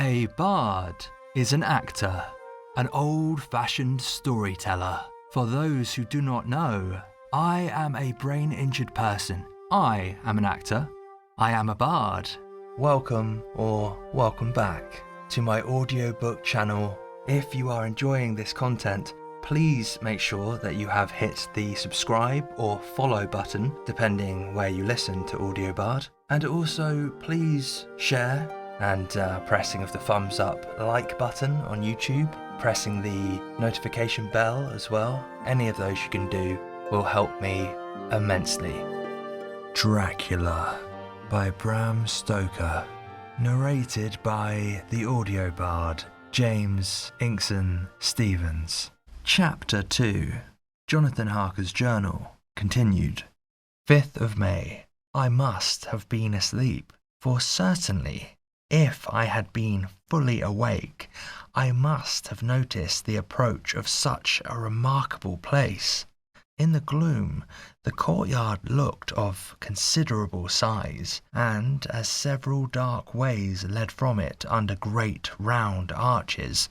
A bard is an actor, an old-fashioned storyteller. For those who do not know, I am a brain-injured person. I am an actor. I am a bard. Welcome or welcome back to my audiobook channel. If you are enjoying this content, please make sure that you have hit the subscribe or follow button, depending where you listen to AudioBard. And also, please share and pressing of the thumbs up like button on YouTube, pressing the notification bell as well. Any of those you can do will help me immensely. Dracula by Bram Stoker, narrated by the audio bard James Inkson Stevens. Chapter 2. Jonathan Harker's Journal, continued. 5th of May. I must have been asleep, for certainly, if I had been fully awake, I must have noticed the approach of such a remarkable place. In the gloom, the courtyard looked of considerable size, and as several dark ways led from it under great round arches,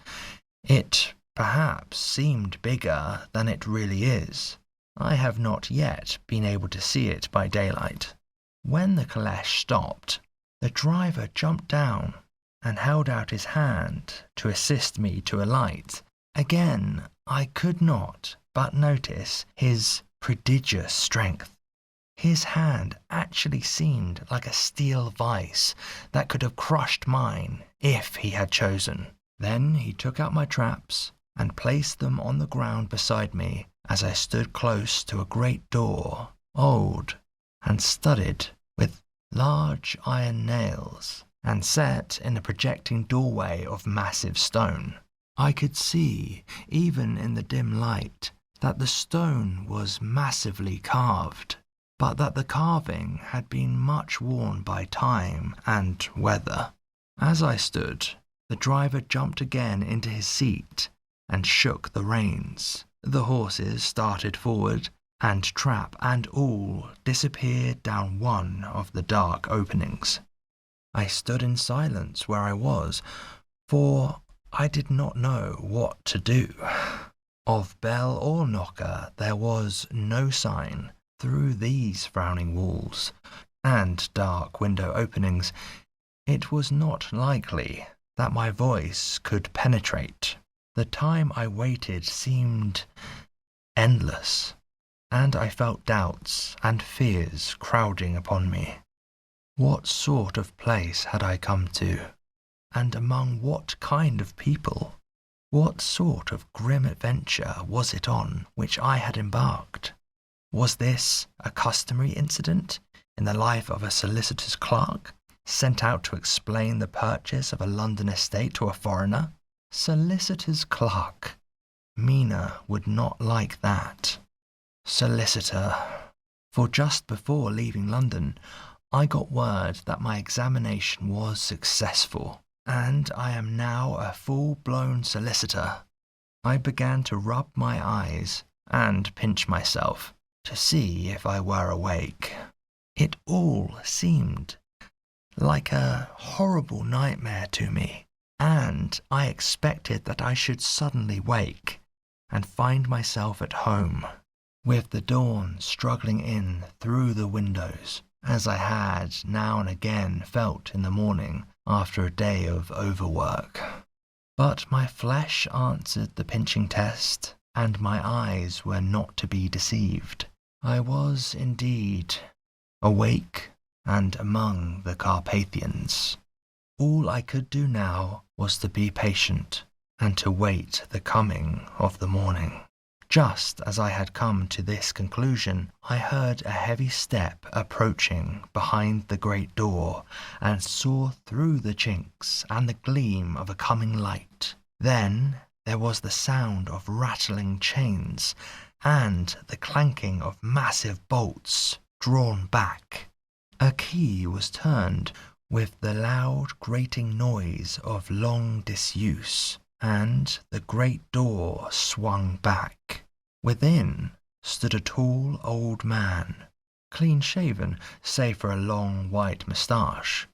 it perhaps seemed bigger than it really is. I have not yet been able to see it by daylight. When the caleche stopped, the driver jumped down and held out his hand to assist me to alight. Again, I could not but notice his prodigious strength. His hand actually seemed like a steel vice that could have crushed mine if he had chosen. Then he took out my traps and placed them on the ground beside me as I stood close to a great door, old and studded with large iron nails, and set in a projecting doorway of massive stone. I could see, even in the dim light, that the stone was massively carved, but that the carving had been much worn by time and weather. As I stood, the driver jumped again into his seat and shook the reins. The horses started forward, and trap and all disappeared down one of the dark openings. I stood in silence where I was, for I did not know what to do. Of bell or knocker there was no sign through these frowning walls and dark window openings. It was not likely that my voice could penetrate. The time I waited seemed endless, and I felt doubts and fears crowding upon me. What sort of place had I come to, and among what kind of people? What sort of grim adventure was it on which I had embarked? Was this a customary incident in the life of a solicitor's clerk, sent out to explain the purchase of a London estate to a foreigner? Solicitor's clerk. Mina would not like that. Solicitor. For just before leaving London, I got word that my examination was successful, and I am now a full-blown solicitor. I began to rub my eyes and pinch myself to see if I were awake. It all seemed like a horrible nightmare to me, and I expected that I should suddenly wake and find myself at home, with the dawn struggling in through the windows, as I had now and again felt in the morning after a day of overwork. But my flesh answered the pinching test, and my eyes were not to be deceived. I was indeed awake and among the Carpathians. All I could do now was to be patient and to wait the coming of the morning. Just as I had come to this conclusion, I heard a heavy step approaching behind the great door, and saw through the chinks and the gleam of a coming light. Then there was the sound of rattling chains, and the clanking of massive bolts drawn back. A key was turned with the loud grating noise of long disuse, and the great door swung back. Within stood a tall old man, clean-shaven save for a long white moustache,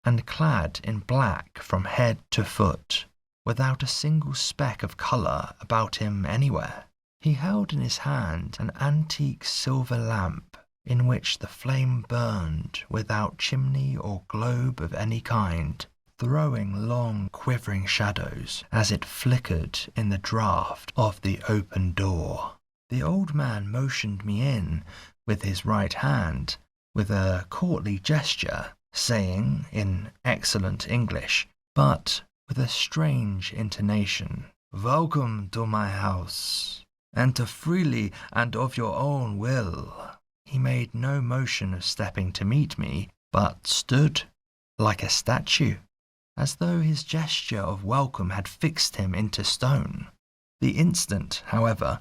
and clad in black from head to foot, without a single speck of colour about him anywhere. He held in his hand an antique silver lamp in which the flame burned without chimney or globe of any kind, throwing long quivering shadows as it flickered in the draught of the open door. The old man motioned me in with his right hand with a courtly gesture, saying in excellent English, but with a strange intonation, "Welcome to my house. Enter freely and of your own will." He made no motion of stepping to meet me, but stood like a statue, as though his gesture of welcome had fixed him into stone. The instant, however,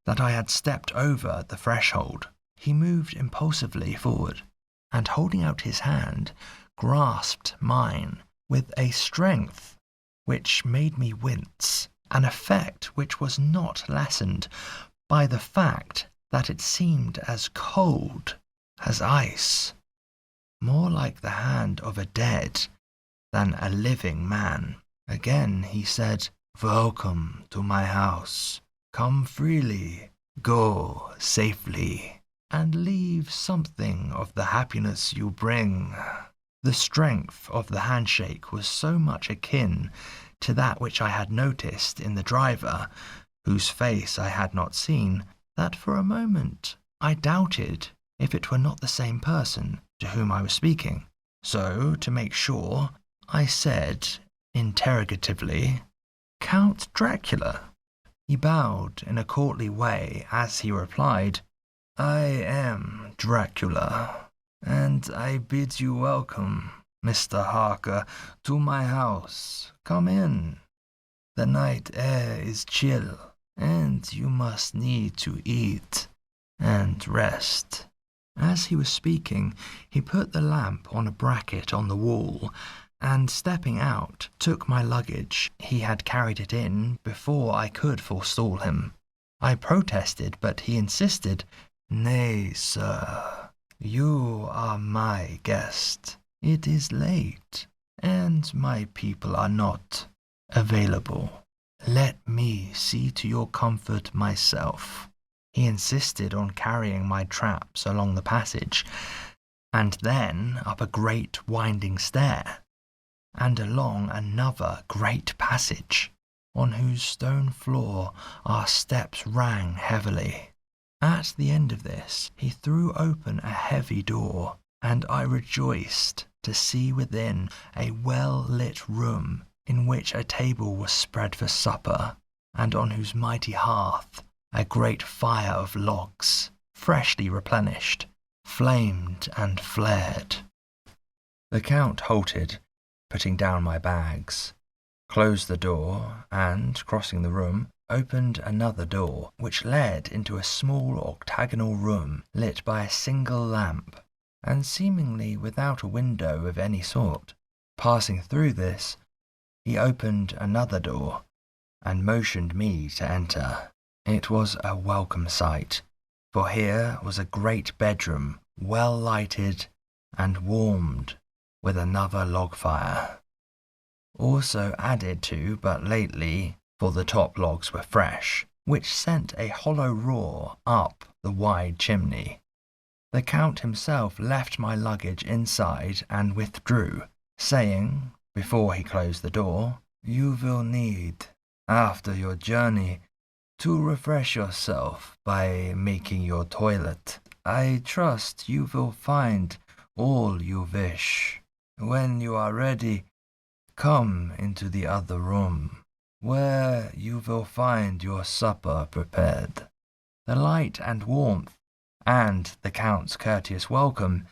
that I had stepped over the threshold, he moved impulsively forward, and holding out his hand, grasped mine with a strength which made me wince, an effect which was not lessened by the fact that it seemed as cold as ice, more like the hand of a dead than a living man. Again he said, "Welcome to my house. Come freely, go safely, and leave something of the happiness you bring." The strength of the handshake was so much akin to that which I had noticed in the driver, whose face I had not seen, that for a moment I doubted if it were not the same person to whom I was speaking. So, to make sure, I said interrogatively, "Count Dracula?" He bowed in a courtly way as he replied, "I am Dracula, and I bid you welcome, Mr. Harker, to my house. Come in. The night air is chill, and you must need to eat and rest." As he was speaking, he put the lamp on a bracket on the wall, and stepping out, took my luggage. He had carried it in before I could forestall him. I protested, but he insisted, "Nay, sir, you are my guest. It is late, and my people are not available. Let me see to your comfort myself." He insisted on carrying my traps along the passage, and then up a great winding stair, and along another great passage, on whose stone floor our steps rang heavily. At the end of this, he threw open a heavy door, and I rejoiced to see within a well-lit room in which a table was spread for supper, and on whose mighty hearth a great fire of logs, freshly replenished, flamed and flared. The Count halted, putting down my bags, closed the door, and, crossing the room, opened another door, which led into a small octagonal room lit by a single lamp, and seemingly without a window of any sort. Passing through this, he opened another door, and motioned me to enter. It was a welcome sight, for here was a great bedroom, well lighted and warmed with another log fire, also added to but lately, for the top logs were fresh, which sent a hollow roar up the wide chimney. The Count himself left my luggage inside and withdrew, saying, before he closed the door, "You will need, after your journey, to refresh yourself by making your toilet. I trust you will find all you wish. When you are ready, come into the other room, where you will find your supper prepared." The light and warmth, and the Count's courteous welcome,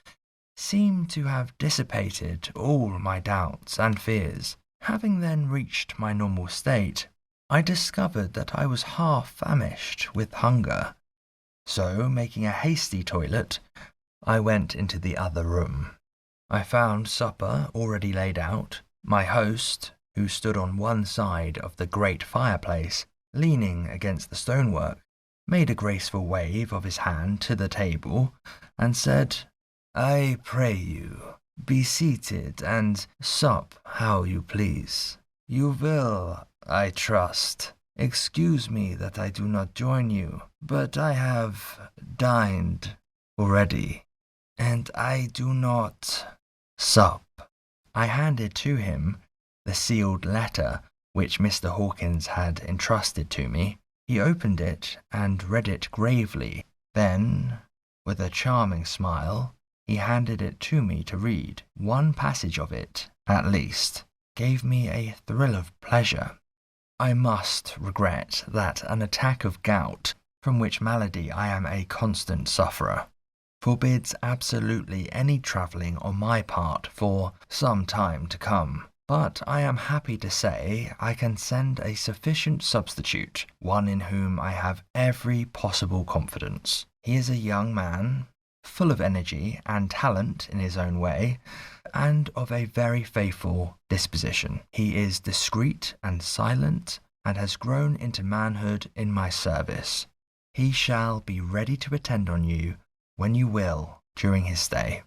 seemed to have dissipated all my doubts and fears. Having then reached my normal state, I discovered that I was half famished with hunger. So, making a hasty toilet, I went into the other room. I found supper already laid out. My host, who stood on one side of the great fireplace, leaning against the stonework, made a graceful wave of his hand to the table, and said, "I pray you, Be seated and sup how you please. You will, I trust, excuse me that I do not join you, but I have dined already, and I do not sup. I handed to him the sealed letter which Mr. Hawkins had entrusted to me. He opened it and read it gravely. Then, with a charming smile, he handed it to me to read. One passage of it, at least, gave me a thrill of pleasure. I must regret that an attack of gout, from which malady I am a constant sufferer, forbids absolutely any travelling on my part for some time to come. But I am happy to say I can send a sufficient substitute, one in whom I have every possible confidence. He is a young man, full of energy and talent in his own way, and of a very faithful disposition. He is discreet and silent, and has grown into manhood in my service. He shall be ready to attend on you when you will during his stay,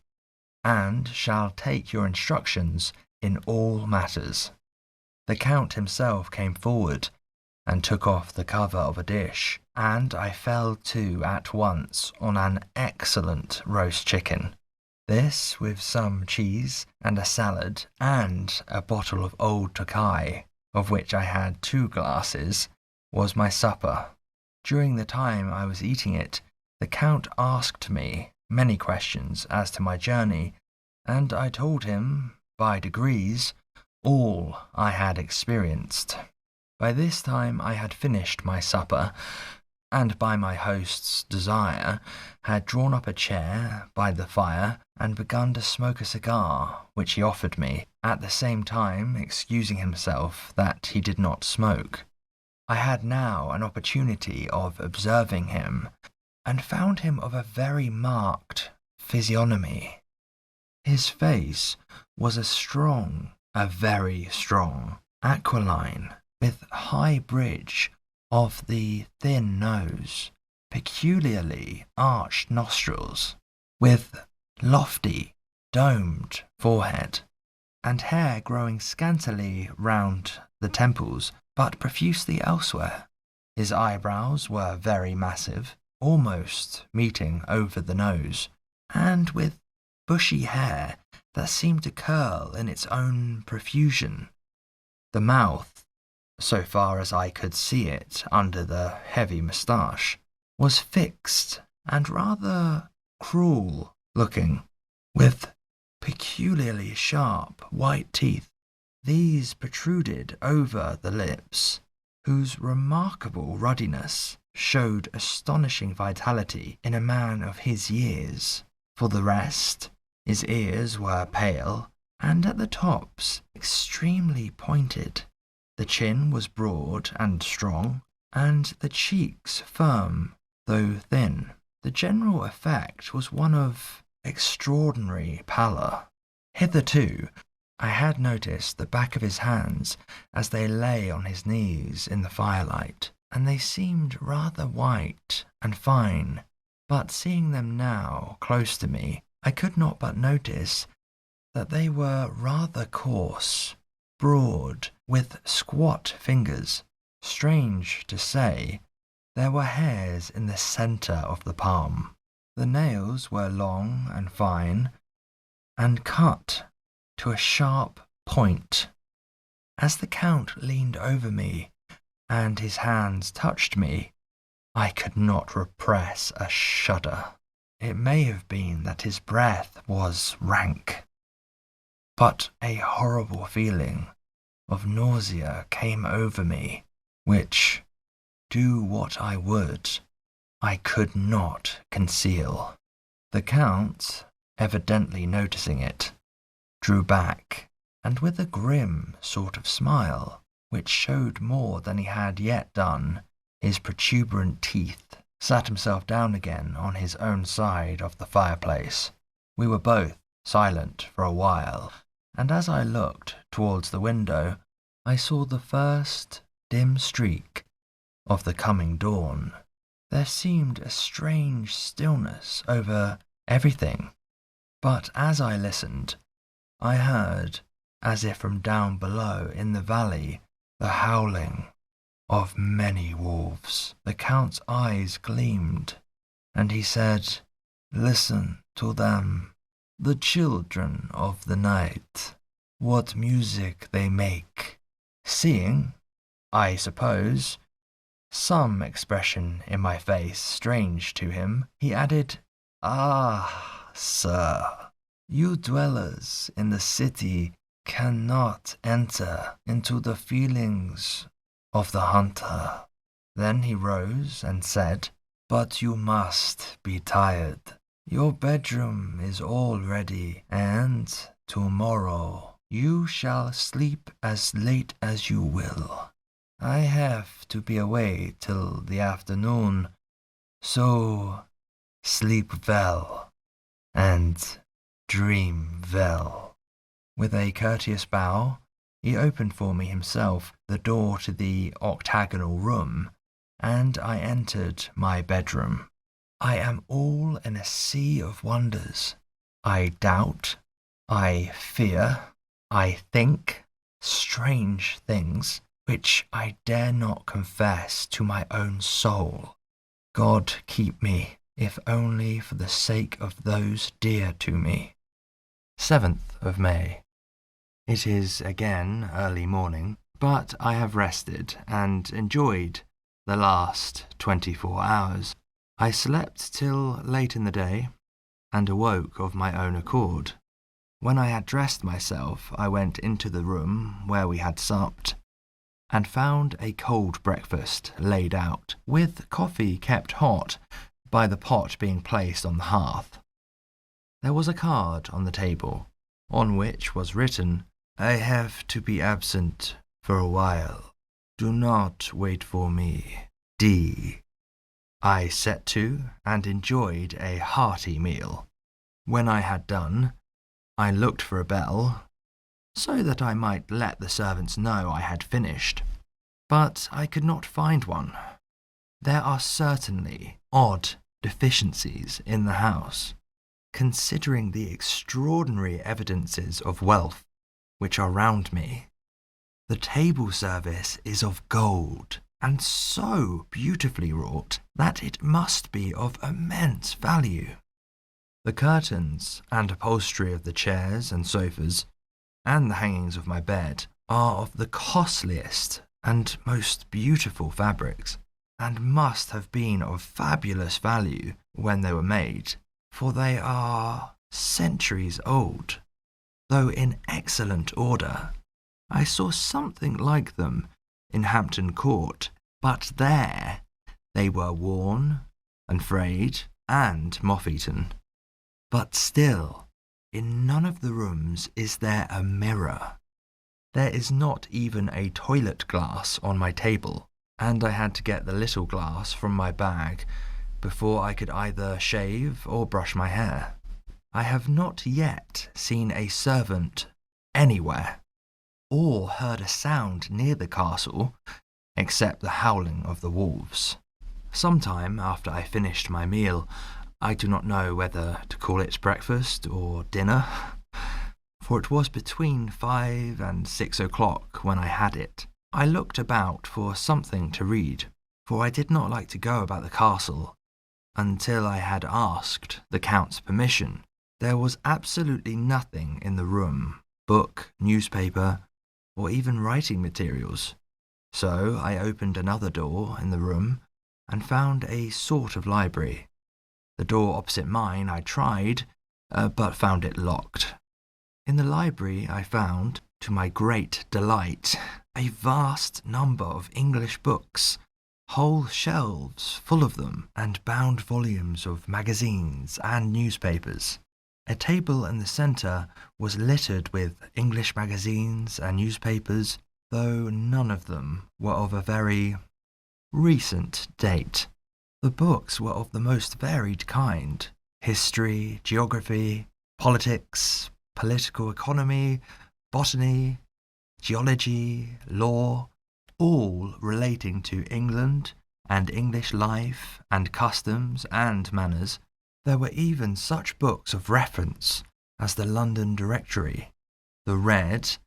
and shall take your instructions in all matters. The Count himself came forward and took off the cover of a dish, and I fell to at once on an excellent roast chicken. This, with some cheese and a salad, and a bottle of old Tokai, of which I had 2 glasses, was my supper. During the time I was eating it, the Count asked me many questions as to my journey, and I told him, by degrees, all I had experienced. By this time I had finished my supper, and by my host's desire had drawn up a chair by the fire and begun to smoke a cigar which he offered me, at the same time excusing himself that he did not smoke. I had now an opportunity of observing him, and found him of a very marked physiognomy. His face was a very strong, aquiline, with high bridge of the thin nose, peculiarly arched nostrils, with lofty, domed forehead, and hair growing scantily round the temples, but profusely elsewhere. His eyebrows were very massive, almost meeting over the nose, and with bushy hair that seemed to curl in its own profusion. The mouth, so far as I could see it under the heavy moustache, was fixed and rather cruel-looking, with peculiarly sharp white teeth. These protruded over the lips, whose remarkable ruddiness showed astonishing vitality in a man of his years. For the rest, his ears were pale, and at the tops extremely pointed. The chin was broad and strong, and the cheeks firm, though thin. The general effect was one of extraordinary pallor. Hitherto, I had noticed the back of his hands as they lay on his knees in the firelight, and they seemed rather white and fine, but seeing them now close to me, I could not but notice that they were rather coarse, broad, with squat fingers. Strange to say, there were hairs in the centre of the palm. The nails were long and fine, and cut to a sharp point. As the Count leaned over me, and his hands touched me, I could not repress a shudder. It may have been that his breath was rank, but a horrible feeling of nausea came over me, which, do what I would, I could not conceal. The Count, evidently noticing it, drew back, and with a grim sort of smile, which showed more than he had yet done his protuberant teeth, sat himself down again on his own side of the fireplace. We were both silent for a while, and as I looked towards the window, I saw the first dim streak of the coming dawn. There seemed a strange stillness over everything, but as I listened, I heard, as if from down below in the valley, the howling of many wolves. The Count's eyes gleamed, and he said, "Listen to them, the children of the night, what music they make." Seeing, I suppose, some expression in my face strange to him, he added, "Ah, sir, you dwellers in the city cannot enter into the feelings of the hunter." Then he rose and said, "But you must be tired. Your bedroom is all ready, and tomorrow you shall sleep as late as you will. I have to be away till the afternoon, so sleep well and dream well." With a courteous bow, he opened for me himself the door to the octagonal room, and I entered my bedroom. I am all in a sea of wonders. I doubt, I fear, I think strange things which I dare not confess to my own soul. God keep me, if only for the sake of those dear to me. 7th of May. It is again early morning, but I have rested and enjoyed the last 24 hours. I slept till late in the day and awoke of my own accord. When I had dressed myself, I went into the room where we had supped and found a cold breakfast laid out, with coffee kept hot by the pot being placed on the hearth. There was a card on the table, on which was written, "I have to be absent for a while. Do not wait for me. D." I set to and enjoyed a hearty meal. When I had done, I looked for a bell, so that I might let the servants know I had finished, but I could not find one. There are certainly odd deficiencies in the house, considering the extraordinary evidences of wealth which are round me. The table service is of gold, and so beautifully wrought that it must be of immense value. The curtains and upholstery of the chairs and sofas, and the hangings of my bed, are of the costliest and most beautiful fabrics, and must have been of fabulous value when they were made, for they are centuries old. Though in excellent order, I saw something like them in Hampton Court, but there they were worn and frayed and moth-eaten. But still, in none of the rooms is there a mirror. There is not even a toilet glass on my table, and I had to get the little glass from my bag before I could either shave or brush my hair. I have not yet seen a servant anywhere, or heard a sound near the castle, except the howling of the wolves. Some time after I finished my meal, I do not know whether to call it breakfast or dinner, for it was between 5 and 6 o'clock when I had it. I looked about for something to read, for I did not like to go about the castle until I had asked the Count's permission. There was absolutely nothing in the room, book, newspaper, or even writing materials. So I opened another door in the room and found a sort of library. The door opposite mine I tried, but found it locked. In the library I found, to my great delight, a vast number of English books, whole shelves full of them, and bound volumes of magazines and newspapers. A table in the centre was littered with English magazines and newspapers, though none of them were of a very recent date. The books were of the most varied kind: history, geography, politics, political economy, botany, geology, law, all relating to England and English life and customs and manners. There were even such books of reference as the London Directory, the red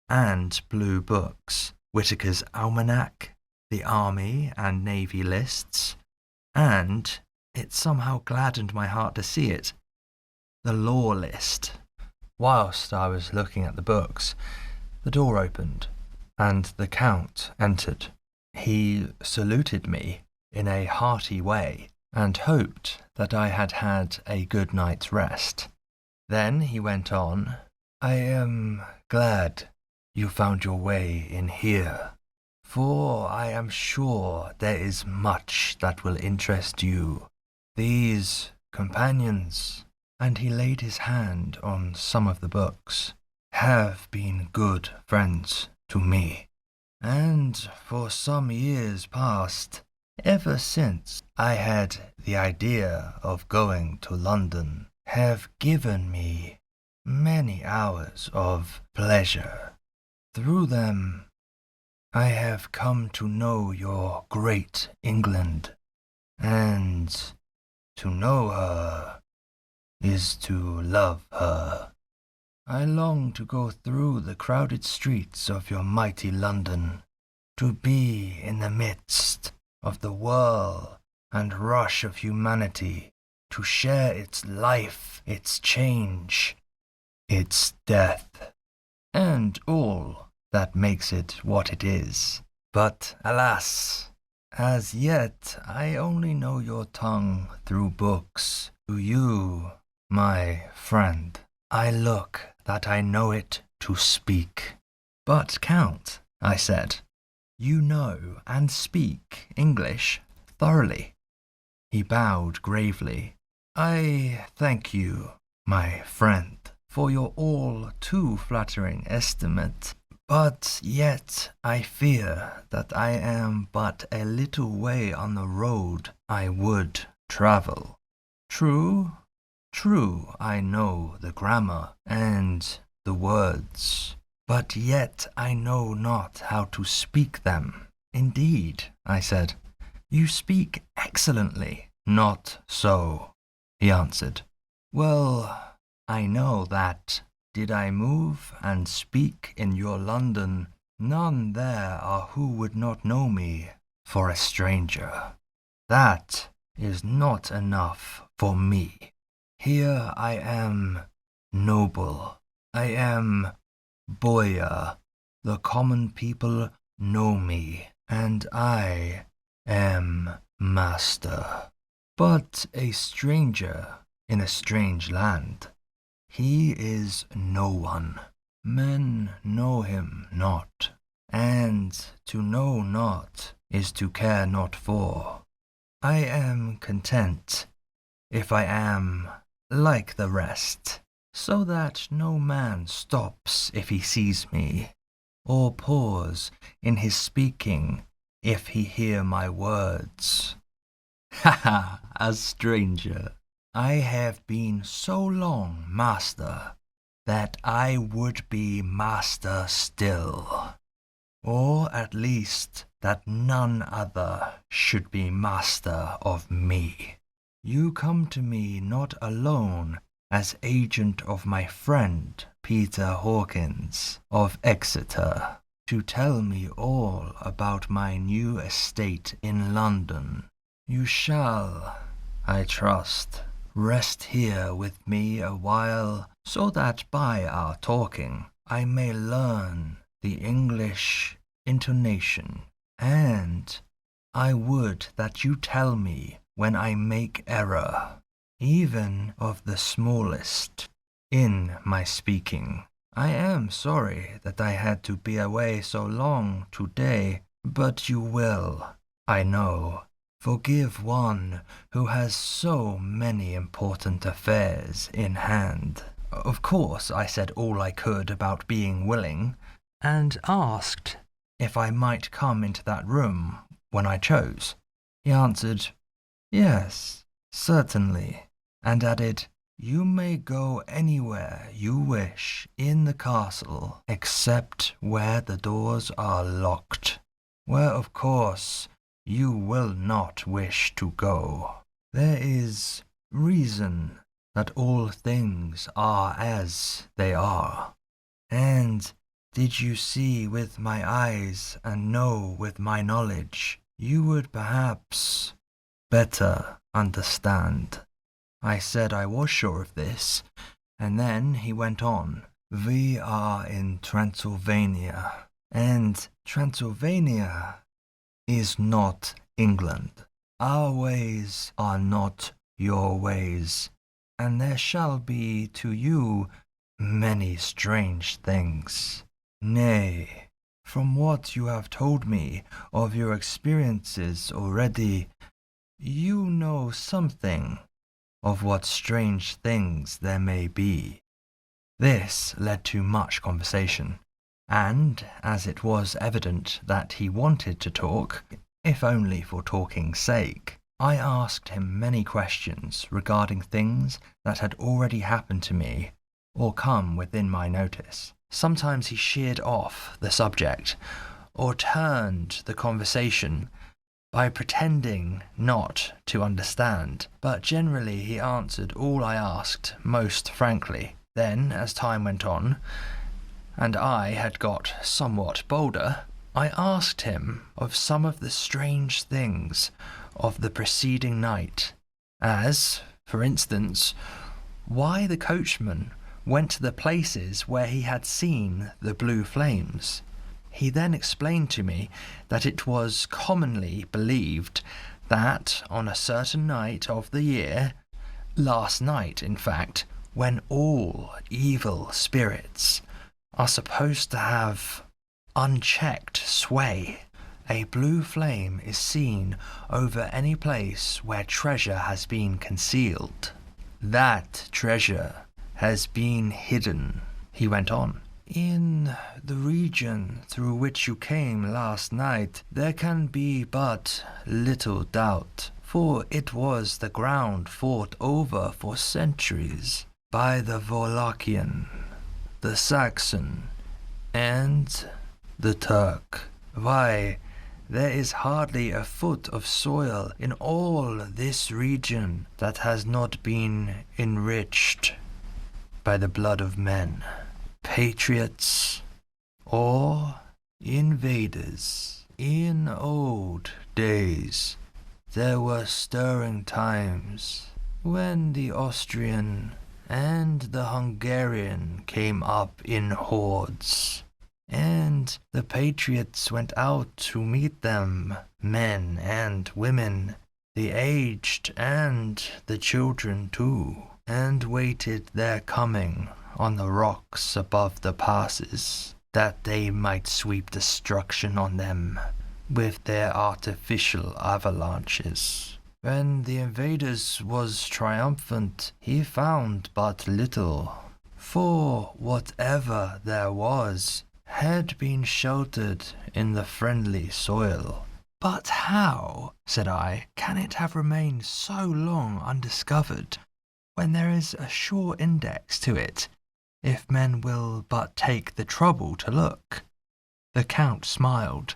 and blue books, Whitaker's Almanac, the Army and Navy lists, and it somehow gladdened my heart to see it, the law list. Whilst I was looking at the books, the door opened, and the Count entered. He saluted me in a hearty way, and hoped that I had had a good night's rest. Then he went on, "I am glad you found your way in here, for I am sure there is much that will interest you. These companions," and he laid his hand on some of the books, "have been good friends to me, and for some years past, ever since I had the idea of going to London, have given me many hours of pleasure. Through them, I have come to know your great England, and to know her is to love her. I long to go through the crowded streets of your mighty London, to be in the midst of the whirl and rush of humanity, to share its life, its change, its death, and all that makes it what it is. But alas, as yet I only know your tongue through books. To you, my friend, I look that I know it to speak." "But, Count," I said, "you know and speak English thoroughly." He bowed gravely. "I thank you, my friend, for your all too flattering estimate, but yet I fear that I am but a little way on the road I would travel. True, I know the grammar and the words, but yet I know not how to speak them." "Indeed," I said, "you speak excellently." "Not so," he answered. "Well, I know that, did I move and speak in your London, none there are who would not know me for a stranger. That is not enough for me. Here I am noble, I am boyar, the common people know me, and I am master. But a stranger in a strange land, he is no one. Men know him not, and to know not is to care not for. I am content if I am like the rest, so that no man stops if he sees me, or pause in his speaking if he hear my words. Ha ha, a stranger. I have been so long master that I would be master still, or at least that none other should be master of me. You come to me not alone as agent of my friend Peter Hawkins of Exeter, to tell me all about my new estate in London. You shall, I trust, rest here with me a while, so that by our talking I may learn the English intonation, and I would that you tell me when I make error, even of the smallest, in my speaking. I am sorry that I had to be away so long today, but you will, I know, forgive one who has so many important affairs in hand." Of course, I said all I could about being willing, and asked if I might come into that room when I chose. He answered, "Yes, certainly," and added, "You may go anywhere you wish in the castle, except where the doors are locked, where of course you will not wish to go. There is reason that all things are as they are. And did you see with my eyes and know with my knowledge, you would perhaps better understand. I said I was sure of this, and then he went on. We are in Transylvania, and Transylvania is not England. Our ways are not your ways, and there shall be to you many strange things. Nay, from what you have told me of your experiences already, you know something of what strange things there may be. This led to much conversation, and as it was evident that he wanted to talk, if only for talking's sake, I asked him many questions regarding things that had already happened to me or come within my notice. Sometimes he sheared off the subject or turned the conversation by pretending not to understand, but generally he answered all I asked most frankly. Then, as time went on, and I had got somewhat bolder, I asked him of some of the strange things of the preceding night, as, for instance, why the coachman went to the places where he had seen the blue flames. He then explained to me that it was commonly believed that on a certain night of the year, last night in fact, when all evil spirits are supposed to have unchecked sway, a blue flame is seen over any place where treasure has been concealed. That treasure has been hidden, he went on. In the region through which you came last night, there can be but little doubt, for it was the ground fought over for centuries by the Wallachian, the Saxon, and the Turk. Why, there is hardly a foot of soil in all this region that has not been enriched by the blood of men, patriots or invaders. In old days, there were stirring times when the Austrian and the Hungarian came up in hordes, and the patriots went out to meet them, men and women, the aged and the children too, and waited their coming on the rocks above the passes, that they might sweep destruction on them with their artificial avalanches. When the invaders was triumphant, he found but little, for whatever there was had been sheltered in the friendly soil. But how, said I, can it have remained so long undiscovered, when there is a sure index to it, if men will but take the trouble to look? The Count smiled,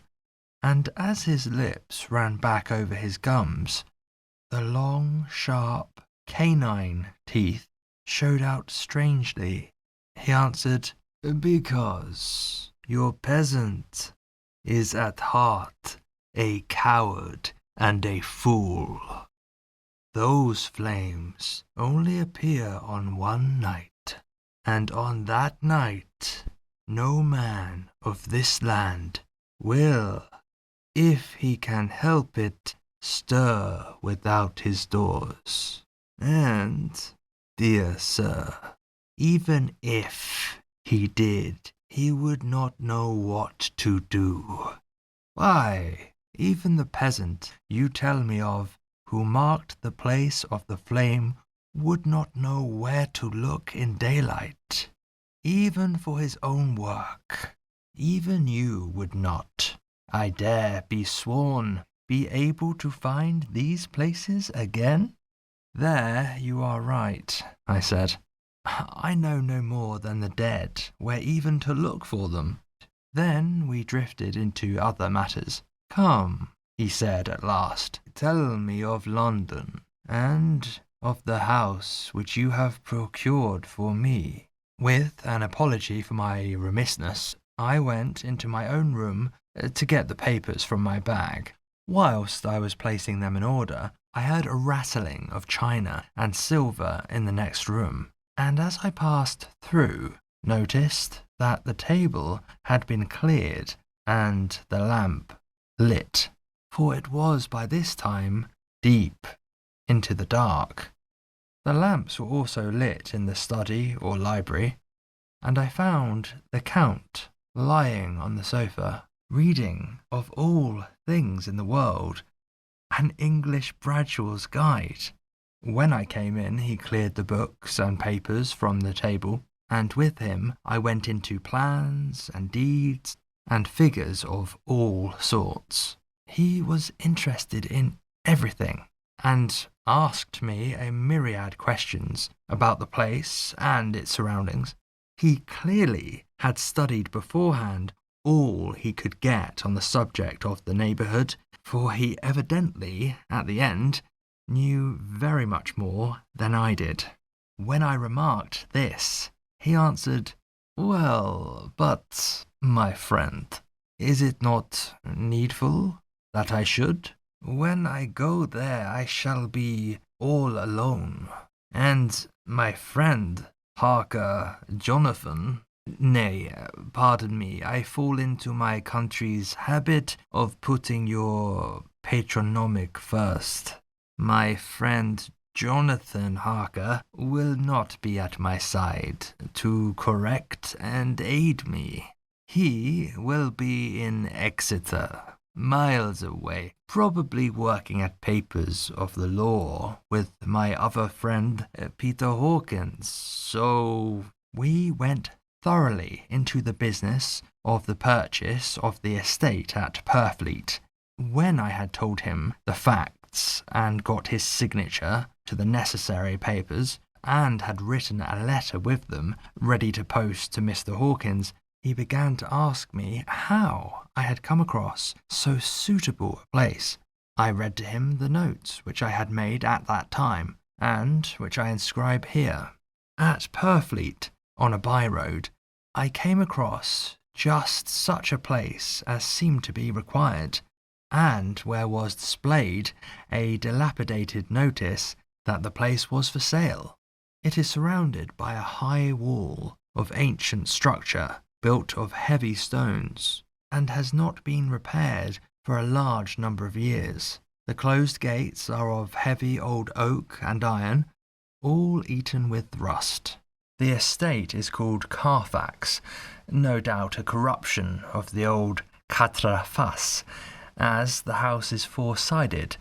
and as his lips ran back over his gums, the long, sharp, canine teeth showed out strangely. He answered, Because your peasant is at heart a coward and a fool. Those flames only appear on one night, and on that night no man of this land will, if he can help it, stir without his doors. And, dear sir, even if he did, he would not know what to do. Why, even the peasant you tell me of, who marked the place of the flame, would not know where to look in daylight, even for his own work. Even you would not, I dare be sworn, be able to find these places again? There you are right, I said. I know no more than the dead where even to look for them. Then we drifted into other matters. Come, he said at last, tell me of London, and of the house which you have procured for me. With an apology for my remissness, I went into my own room to get the papers from my bag. Whilst I was placing them in order, I heard a rattling of china and silver in the next room, and as I passed through, noticed that the table had been cleared and the lamp lit, for it was by this time deep into the dark. The lamps were also lit in the study or library, and I found the Count lying on the sofa, reading, of all things in the world, an English Bradshaw's Guide. When I came in, he cleared the books and papers from the table, and with him I went into plans and deeds and figures of all sorts. He was interested in everything, and asked me a myriad questions about the place and its surroundings. He clearly had studied beforehand all he could get on the subject of the neighbourhood, for he evidently, at the end, knew very much more than I did. When I remarked this, he answered, "Well, but, my friend, is it not needful that I should? When I go there I shall be all alone, and my friend Harker Jonathan, nay, pardon me, I fall into my country's habit of putting your patronymic first. My friend Jonathan Harker will not be at my side to correct and aid me. He will be in Exeter, miles away, probably working at papers of the law with my other friend Peter Hawkins, so we went thoroughly into the business of the purchase of the estate at Purfleet. When I had told him the facts and got his signature to the necessary papers, and had written a letter with them ready to post to Mr. Hawkins, he began to ask me how I had come across so suitable a place. I read to him the notes which I had made at that time, and which I inscribe here. At Purfleet, on a by-road, I came across just such a place as seemed to be required, and where was displayed a dilapidated notice that the place was for sale. It is surrounded by a high wall of ancient structure, built of heavy stones, and has not been repaired for a large number of years. The closed gates are of heavy old oak and iron, all eaten with rust. The estate is called Carfax, no doubt a corruption of the old Quatre Faces, as the house is four-sided,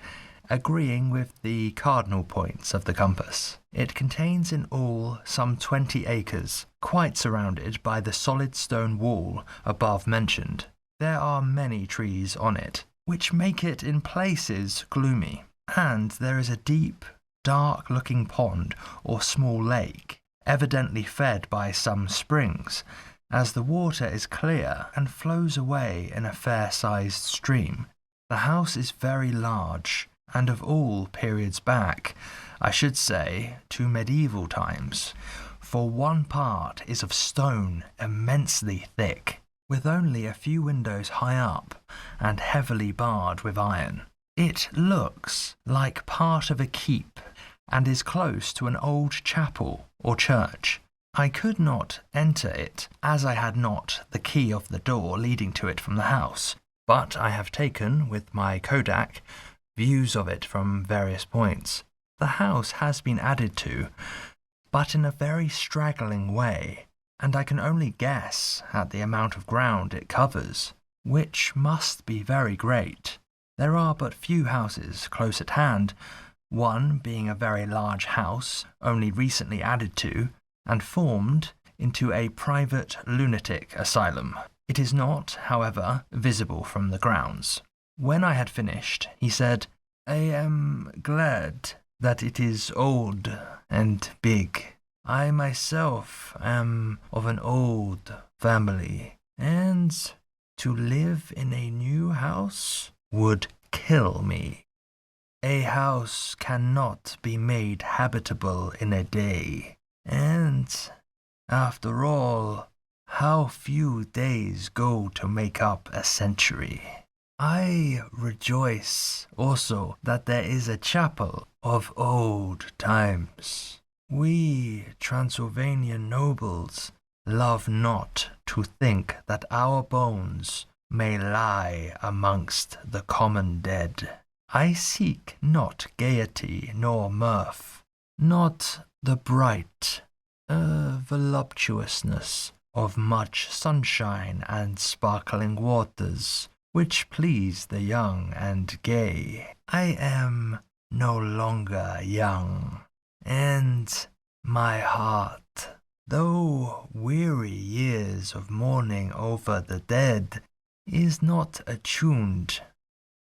agreeing with the cardinal points of the compass. It contains in all some 20 acres, quite surrounded by the solid stone wall above mentioned. There are many trees on it, which make it in places gloomy, and there is a deep, dark-looking pond or small lake, evidently fed by some springs, as the water is clear and flows away in a fair-sized stream. The house is very large, and of all periods back, I should say, to medieval times, for one part is of stone immensely thick, with only a few windows high up, and heavily barred with iron. It looks like part of a keep, and is close to an old chapel or church. I could not enter it, as I had not the key of the door leading to it from the house, but I have taken, with my Kodak, views of it from various points. The house has been added to, but in a very straggling way, and I can only guess at the amount of ground it covers, which must be very great. There are but few houses close at hand, one being a very large house, only recently added to, and formed into a private lunatic asylum. It is not, however, visible from the grounds. When I had finished, he said, "I am glad that it is old and big. I myself am of an old family, and to live in a new house would kill me. A house cannot be made habitable in a day, and After all, how few days go to make up a century. I rejoice also that there is a chapel of old times. We Transylvanian nobles love not to think that our bones may lie amongst the common dead. I seek not gaiety nor mirth, not the bright voluptuousness of much sunshine and sparkling waters, which please the young and gay. I am no longer young, and my heart, though weary years of mourning over the dead, is not attuned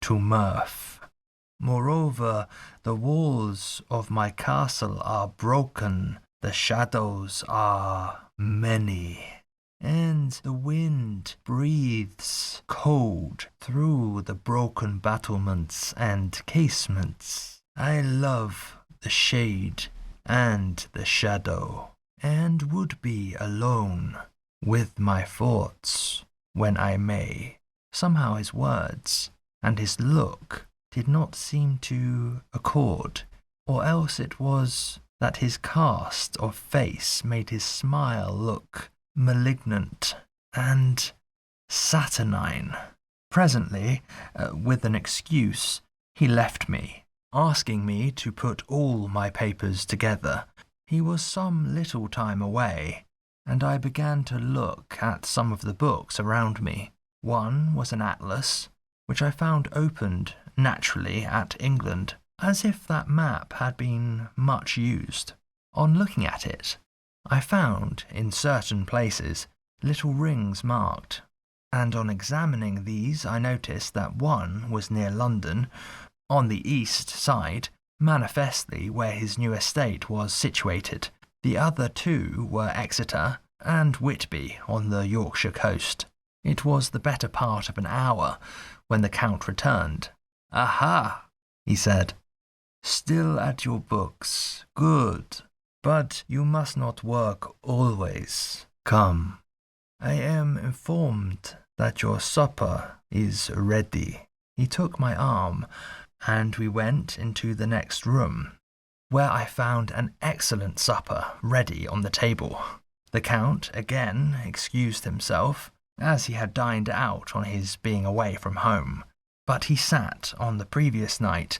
to mirth. Moreover, the walls of my castle are broken, the shadows are many, and the wind breathes cold through the broken battlements and casements. I love the shade and the shadow, and would be alone with my thoughts when I may. Somehow his words and his look did not seem to accord, or else it was that his cast of face made his smile look malignant and saturnine. Presently, with an excuse, he left me, asking me to put all my papers together. He was some little time away, and I began to look at some of the books around me. One was an atlas, which I found opened naturally at England, as if that map had been much used. On looking at it, I found, in certain places, little rings marked, and on examining these I noticed that one was near London, on the east side, manifestly where his new estate was situated. The other two were Exeter and Whitby on the Yorkshire coast. It was the better part of an hour when the Count returned. "Aha!" he said. "Still at your books. Good. But you must not work always. Come. I am informed that your supper is ready." He took my arm, and we went into the next room, where I found an excellent supper ready on the table. The Count again excused himself, as he had dined out on his being away from home, but he sat on the previous night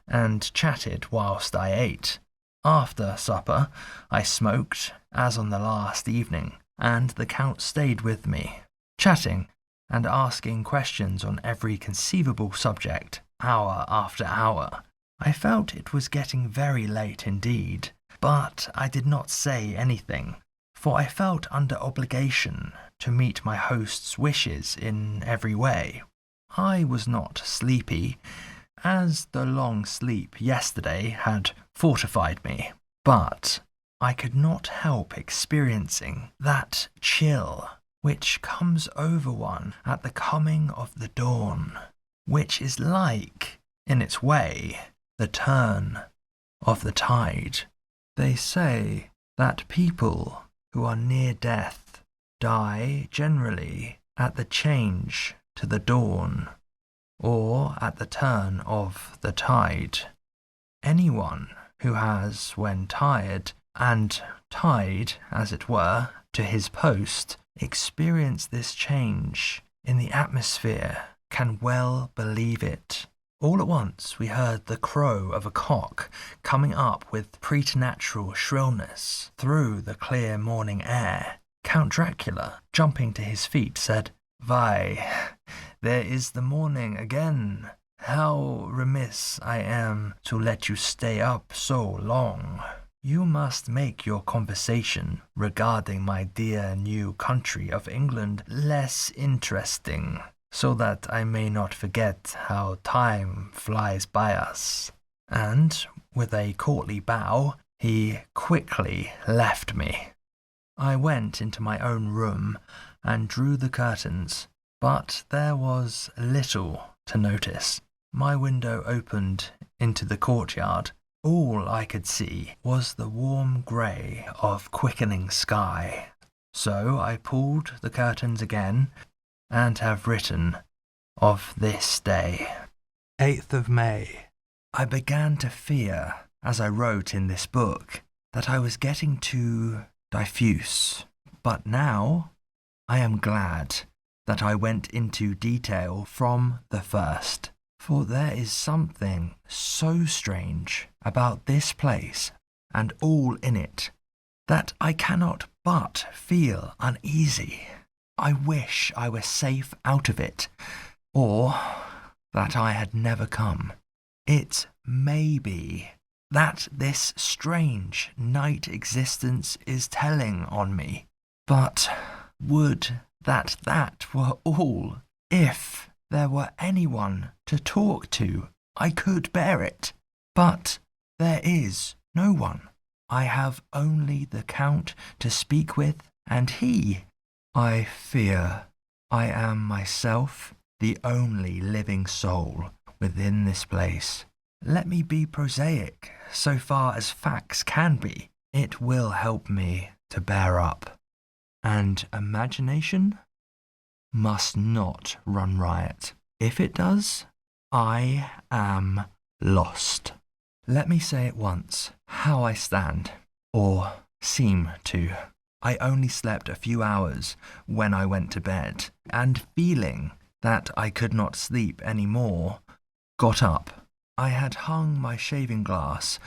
and chatted whilst I ate. After supper, I smoked, as on the last evening, and the Count stayed with me, chatting and asking questions on every conceivable subject, hour after hour. I felt it was getting very late indeed, but I did not say anything, for I felt under obligation to meet my host's wishes in every way. I was not sleepy, as the long sleep yesterday had fortified me, but I could not help experiencing that chill which comes over one at the coming of the dawn, which is like, in its way, the turn of the tide. They say that people who are near death die generally at the change to the dawn, or at the turn of the tide. Anyone who has, when tired, and tied, as it were, to his post, experienced this change in the atmosphere can well believe it. All at once we heard the crow of a cock coming up with preternatural shrillness through the clear morning air. Count Dracula, jumping to his feet, said, "Why, there is the morning again. How remiss I am to let you stay up so long. You must make your conversation regarding my dear new country of England less interesting, so that I may not forget how time flies by us." And, with a courtly bow, he quickly left me. I went into my own room and drew the curtains, but there was little to notice. My window opened into the courtyard. All I could see was the warm grey of quickening sky, So I pulled the curtains again and have written of this day. 8th of May. I began to fear, as I wrote in this book, that I was getting too diffuse. But now I am glad that I went into detail from the first, for there is something so strange about this place and all in it that I cannot but feel uneasy. I wish I were safe out of it, or that I had never come. It may be that this strange night existence is telling on me, but would that were all. If there were anyone to talk to, I could bear it. But there is no one. I have only the Count to speak with, and I fear I am myself the only living soul within this place. Let me be prosaic so far as facts can be. It will help me to bear up. And imagination must not run riot. If it does, I am lost. Let me say at once how I stand, or seem to. I only slept a few hours when I went to bed, and feeling that I could not sleep any more, got up. I had hung my shaving glass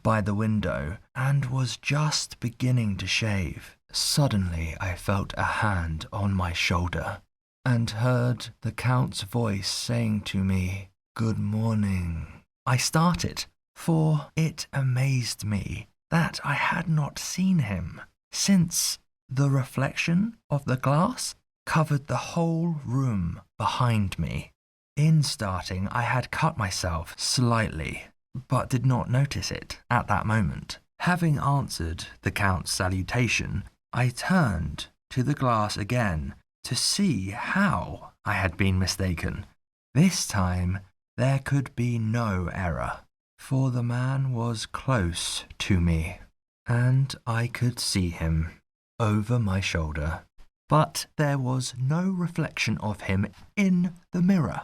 by the window and was just beginning to shave. Suddenly I felt a hand on my shoulder and heard the Count's voice saying to me, "Good morning." I started, for it amazed me that I had not seen him, since the reflection of the glass covered the whole room behind me. In starting, I had cut myself slightly, but did not notice it at that moment. Having answered the Count's salutation, I turned to the glass again to see how I had been mistaken. This time there could be no error, for the man was close to me, and I could see him over my shoulder. But there was no reflection of him in the mirror.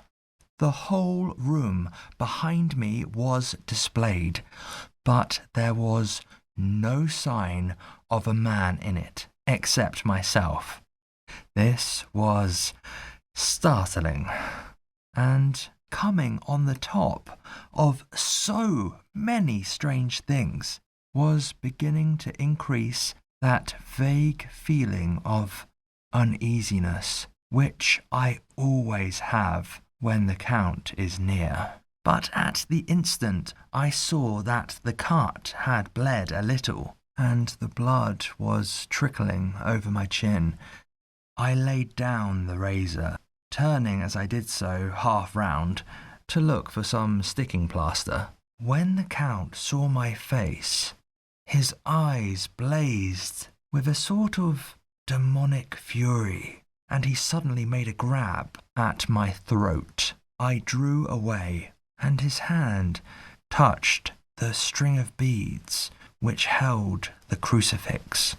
The whole room behind me was displayed, but there was no sign of a man in it, except myself. This was startling, and coming on the top of so many strange things, was beginning to increase that vague feeling of uneasiness which I always have when the Count is near. But at the instant I saw that the cut had bled a little, and the blood was trickling over my chin. I laid down the razor, turning as I did so half round to look for some sticking plaster. When the Count saw my face, his eyes blazed with a sort of demonic fury, and he suddenly made a grab at my throat. I drew away, and his hand touched the string of beads which held the crucifix.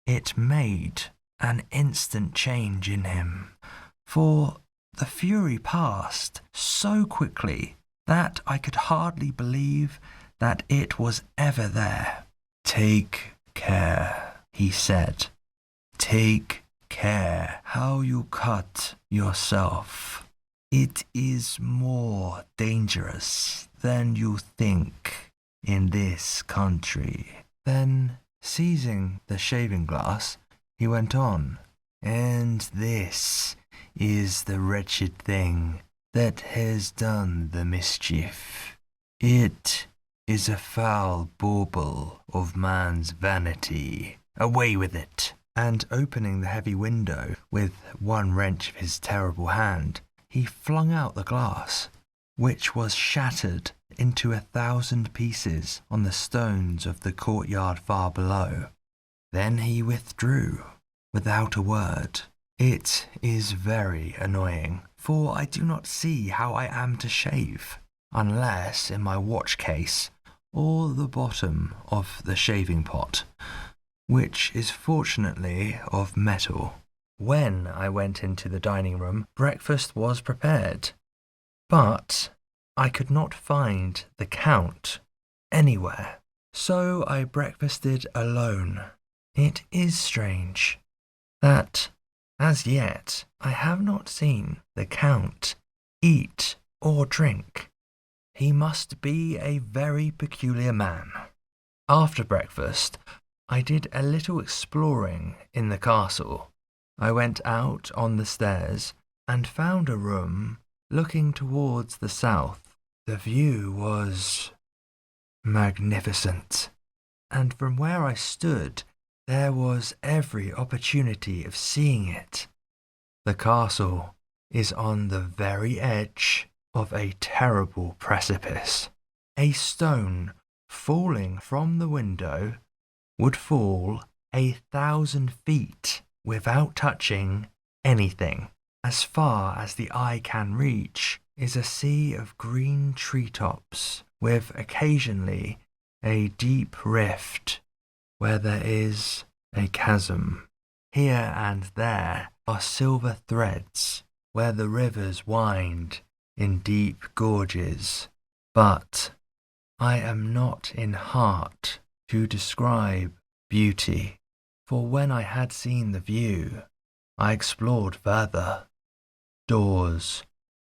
It made an instant change in him, for the fury passed so quickly that I could hardly believe that it was ever there. "Take care," he said. "Take care how you cut yourself. It is more dangerous than you think in this country." Then, seizing the shaving glass, he went on, "And this is the wretched thing that has done the mischief. It is a foul bauble of man's vanity. Away with it." And opening the heavy window with one wrench of his terrible hand, he flung out the glass, which was shattered into 1,000 pieces on the stones of the courtyard far below. Then he withdrew, without a word. It is very annoying, for I do not see how I am to shave, unless in my watch case or the bottom of the shaving pot. which is fortunately of metal. When I went into the dining room, breakfast was prepared, but I could not find the Count anywhere. So I breakfasted alone. It is strange that, as yet, I have not seen the Count eat or drink. He must be a very peculiar man. After breakfast, I did a little exploring in the castle. I went out on the stairs and found a room looking towards the south. The view was magnificent, and from where I stood, there was every opportunity of seeing it. The castle is on the very edge of a terrible precipice. A stone falling from the window would fall 1,000 feet without touching anything. As far as the eye can reach is a sea of green treetops, with occasionally a deep rift where there is a chasm. Here and there are silver threads where the rivers wind in deep gorges, but I am not in heart to describe beauty, for when I had seen the view, I explored further. Doors,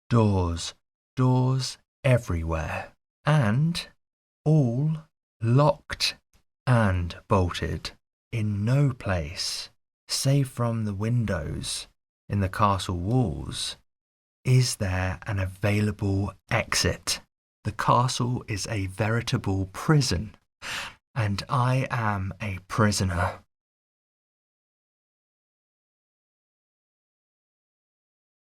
doors, doors everywhere, and all locked and bolted. In no place, save from the windows in the castle walls, is there an available exit. The castle is a veritable prison, and I am a prisoner.